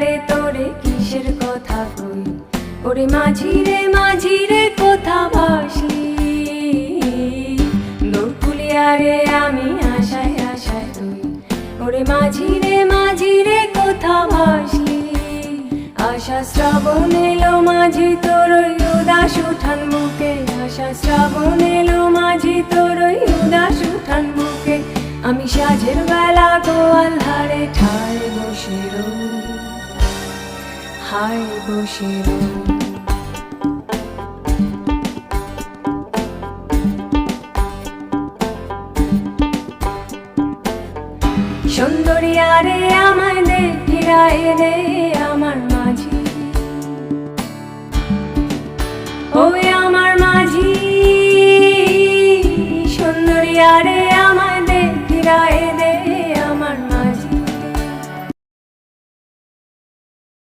রে তোরে কিসের কথা কই, ওরে মাঝি রে কোথা ভাসলি। দোরকুলিয়া রে আমি আশায় আশায় রই, ওরে মাঝি রে কোথা ভাসলি। আশা শ্রাবণ এলো মাঝি তোর ওই উদাস উঠান বুকে, আশা শ্রাবণ এলো মাঝি তোর ওই উদাস উঠান বুকে। আমি সাঁঝের বেলা গোয়াল ধারে ঠায় বসে রই, হায় বসে রই। সুন্দরিয়া রে আমায় দে ফিরায় দে আমার মাঝি, ওই আমার মাঝি। সুন্দরিয়া রে আমায়